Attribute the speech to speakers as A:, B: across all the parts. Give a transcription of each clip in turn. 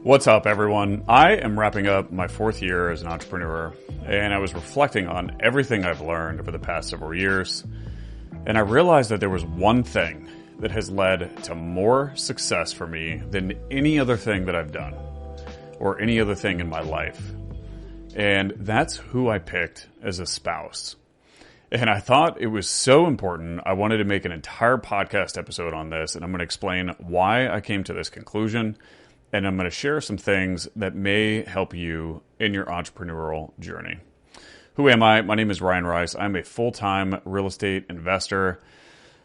A: What's up, everyone? I am wrapping up my fourth year as an entrepreneur, and I was reflecting on everything I've learned over the past several years, and I realized that there was one thing that has led to more success for me than any other thing that I've done, or any other thing in my life, and that's who I picked as a spouse. And I thought it was so important, I wanted to make an entire podcast episode on this, and I'm going to explain why I came to this conclusion. And I'm going to share some things that may help you in your entrepreneurial journey. Who am I? My name is Ryan Rice. I'm a full-time real estate investor.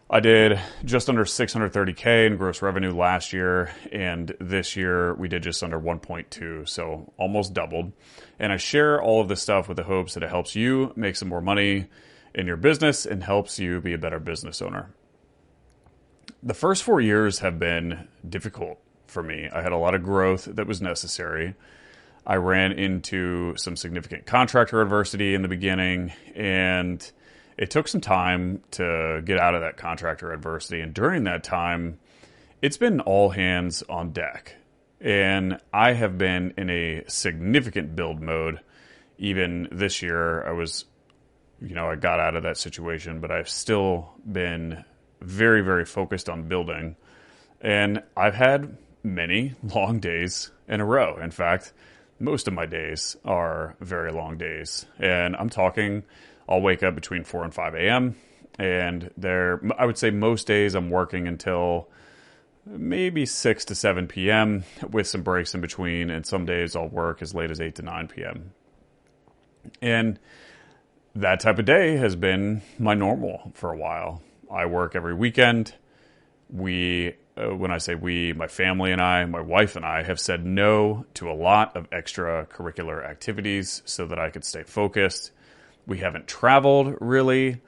A: I did just under $630K in gross revenue last year, and this year we did just under 1.2, so almost doubled. And I share all of this stuff with the hopes that it helps you make some more money in your business and helps you be a better business owner. The first 4 years have been difficult for me. I had a lot of growth that was necessary. I ran into some significant contractor adversity in the beginning, and it took some time to get out of that contractor adversity. And during that time, it's been all hands on deck. And I have been in a significant build mode. Even this year, I got out of that situation, but I've still been very, very focused on building. And I've had many long days in a row. In fact, most of my days are very long days. And I'm talking, I'll wake up between 4 and 5 a.m. And I would say most days I'm working until maybe 6 to 7 p.m. with some breaks in between. And some days I'll work as late as 8 to 9 p.m. And that type of day has been my normal for a while. I work every weekend. When I say we, my family and I, my wife and I have said no to a lot of extracurricular activities so that I could stay focused. We haven't traveled really,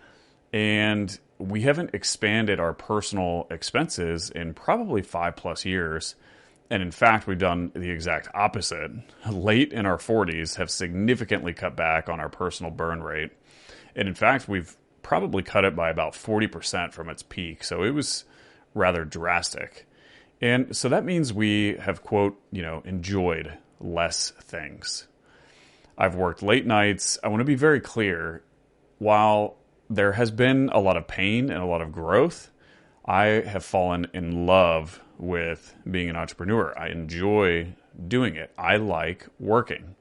A: and we haven't expanded our personal expenses in probably 5+ years. And in fact, we've done the exact opposite. Late in our 40s, have significantly cut back on our personal burn rate. And in fact, we've probably cut it by about 40% from its peak. So it was rather drastic. And so that means we have, quote, enjoyed less things. I've worked late nights. I want to be very clear. While there has been a lot of pain and a lot of growth, I have fallen in love with being an entrepreneur. I enjoy doing it. I like working.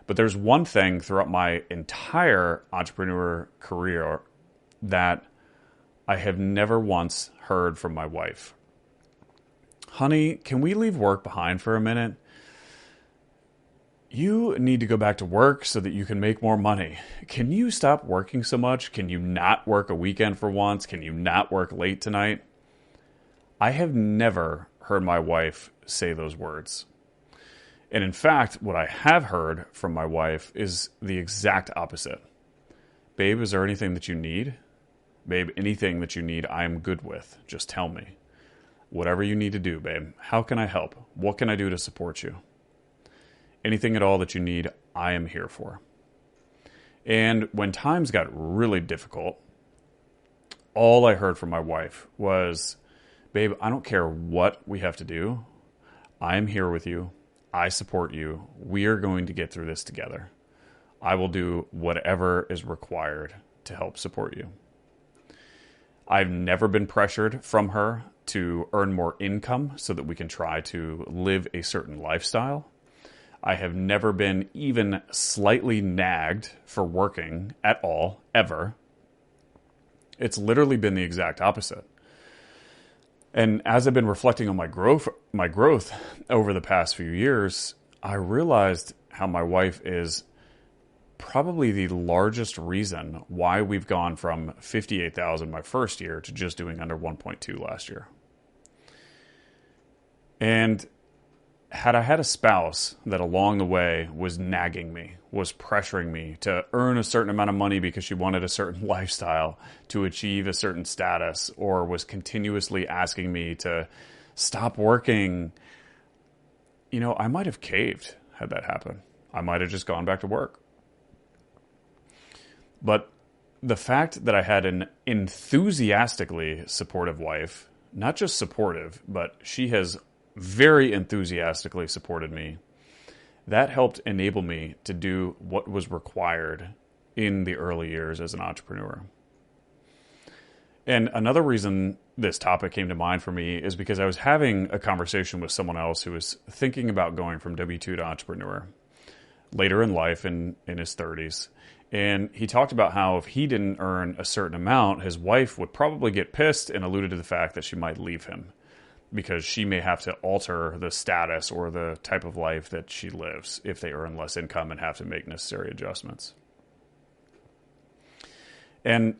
A: But there's one thing throughout my entire entrepreneur career that I have never once heard from my wife. Honey, can we leave work behind for a minute? You need to go back to work so that you can make more money. Can you stop working so much? Can you not work a weekend for once? Can you not work late tonight? I have never heard my wife say those words. And in fact, what I have heard from my wife is the exact opposite. Babe, is there anything that you need? Babe, anything that you need, I am good with. Just tell me. Whatever you need to do, babe. How can I help? What can I do to support you? Anything at all that you need, I am here for. And when times got really difficult, all I heard from my wife was, babe, I don't care what we have to do. I am here with you. I support you. We are going to get through this together. I will do whatever is required to help support you. I've never been pressured from her to earn more income so that we can try to live a certain lifestyle. I have never been even slightly nagged for working at all, ever. It's literally been the exact opposite. And as I've been reflecting on my growth over the past few years, I realized how my wife is probably the largest reason why we've gone from 58,000 my first year to just doing under 1.2 last year. And had I had a spouse that along the way was nagging me, was pressuring me to earn a certain amount of money because she wanted a certain lifestyle, to achieve a certain status, or was continuously asking me to stop working, I might have caved had that happen. I might have just gone back to work. But the fact that I had an enthusiastically supportive wife, not just supportive, but she has very enthusiastically supported me, that helped enable me to do what was required in the early years as an entrepreneur. And another reason this topic came to mind for me is because I was having a conversation with someone else who was thinking about going from W-2 to entrepreneur later in life in his 30s. And he talked about how if he didn't earn a certain amount, his wife would probably get pissed, and alluded to the fact that she might leave him because she may have to alter the status or the type of life that she lives if they earn less income and have to make necessary adjustments. And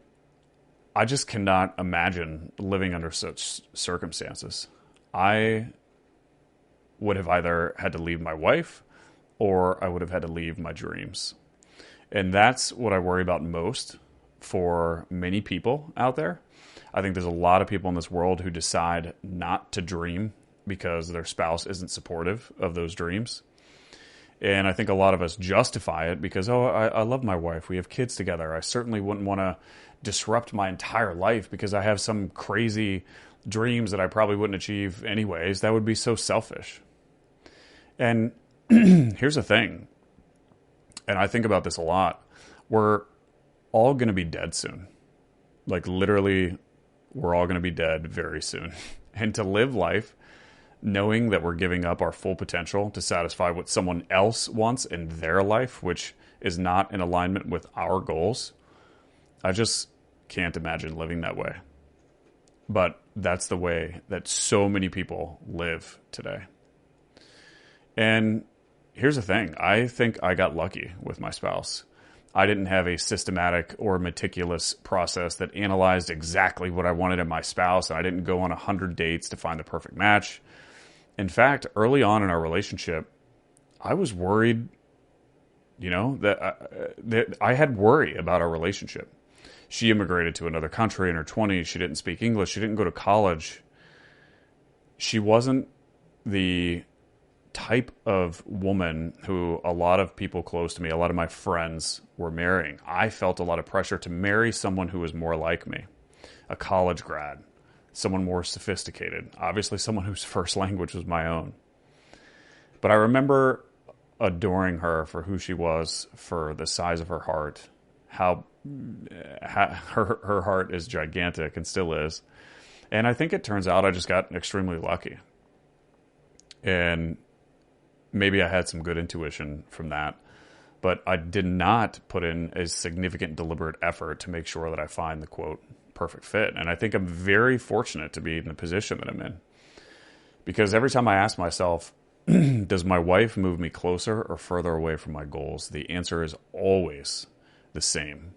A: I just cannot imagine living under such circumstances. I would have either had to leave my wife or I would have had to leave my dreams. And that's what I worry about most for many people out there. I think there's a lot of people in this world who decide not to dream because their spouse isn't supportive of those dreams. And I think a lot of us justify it because, I love my wife. We have kids together. I certainly wouldn't want to disrupt my entire life because I have some crazy dreams that I probably wouldn't achieve anyways. That would be so selfish. And here's the thing, and I think about this a lot. We're all going to be dead soon. Like literally, we're all going to be dead very soon. And to live life knowing that we're giving up our full potential to satisfy what someone else wants in their life, which is not in alignment with our goals, I just can't imagine living that way. But that's the way that so many people live today. And here's the thing. I think I got lucky with my spouse. I didn't have a systematic or meticulous process that analyzed exactly what I wanted in my spouse. And I didn't go on 100 dates to find the perfect match. In fact, early on in our relationship, I was worried, that I had worry about our relationship. She immigrated to another country in her 20s. She didn't speak English. She didn't go to college. She wasn't the type of woman who a lot of people close to me, a lot of my friends were marrying. I felt a lot of pressure to marry someone who was more like me, a college grad, someone more sophisticated, obviously someone whose first language was my own. But I remember adoring her for who she was, for the size of her heart, how her heart is gigantic and still is. And I think it turns out I just got extremely lucky. And maybe I had some good intuition from that, but I did not put in a significant deliberate effort to make sure that I find the quote perfect fit. And I think I'm very fortunate to be in the position that I'm in, because every time I ask myself, does my wife move me closer or further away from my goals? The answer is always the same,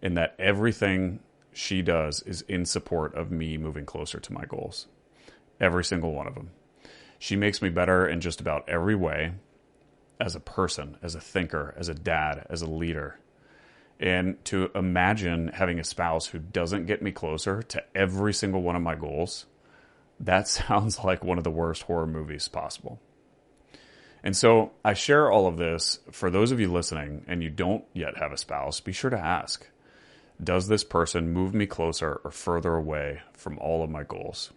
A: in that everything she does is in support of me moving closer to my goals. Every single one of them. She makes me better in just about every way, as a person, as a thinker, as a dad, as a leader. And to imagine having a spouse who doesn't get me closer to every single one of my goals, that sounds like one of the worst horror movies possible. And so I share all of this for those of you listening and you don't yet have a spouse. Be sure to ask, does this person move me closer or further away from all of my goals?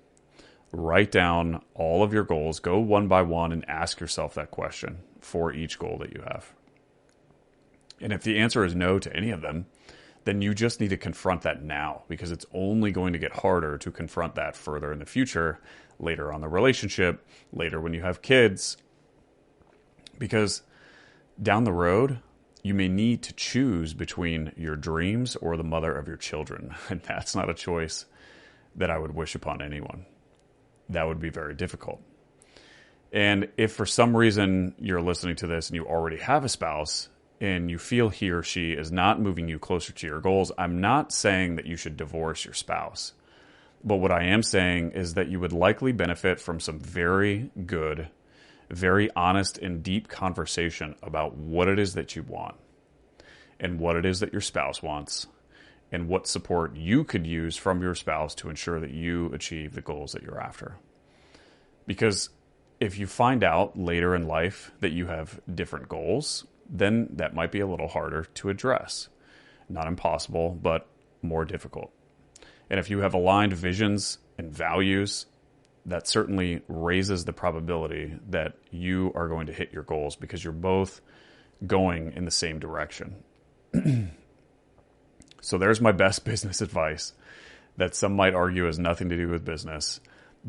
A: Write down all of your goals, go one by one, and ask yourself that question for each goal that you have. And if the answer is no to any of them, then you just need to confront that now, because it's only going to get harder to confront that further in the future, later on the relationship, later when you have kids. Because down the road, you may need to choose between your dreams or the mother of your children. And that's not a choice that I would wish upon anyone. That would be very difficult. And if for some reason you're listening to this and you already have a spouse and you feel he or she is not moving you closer to your goals, I'm not saying that you should divorce your spouse. But what I am saying is that you would likely benefit from some very good, very honest and deep conversation about what it is that you want and what it is that your spouse wants, and what support you could use from your spouse to ensure that you achieve the goals that you're after. Because if you find out later in life that you have different goals, then that might be a little harder to address. Not impossible, but more difficult. And if you have aligned visions and values, that certainly raises the probability that you are going to hit your goals because you're both going in the same direction. So there's my best business advice that some might argue has nothing to do with business.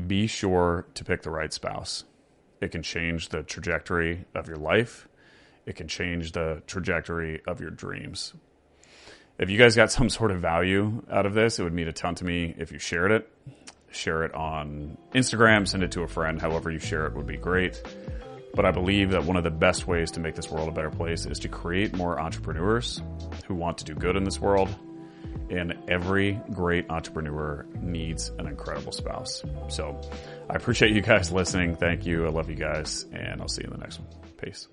A: Be sure to pick the right spouse. It can change the trajectory of your life. It can change the trajectory of your dreams. If you guys got some sort of value out of this, it would mean a ton to me if you shared it. Share it on Instagram, send it to a friend, however you share it would be great. But I believe that one of the best ways to make this world a better place is to create more entrepreneurs who want to do good in this world. And every great entrepreneur needs an incredible spouse. So I appreciate you guys listening. Thank you. I love you guys. And I'll see you in the next one. Peace.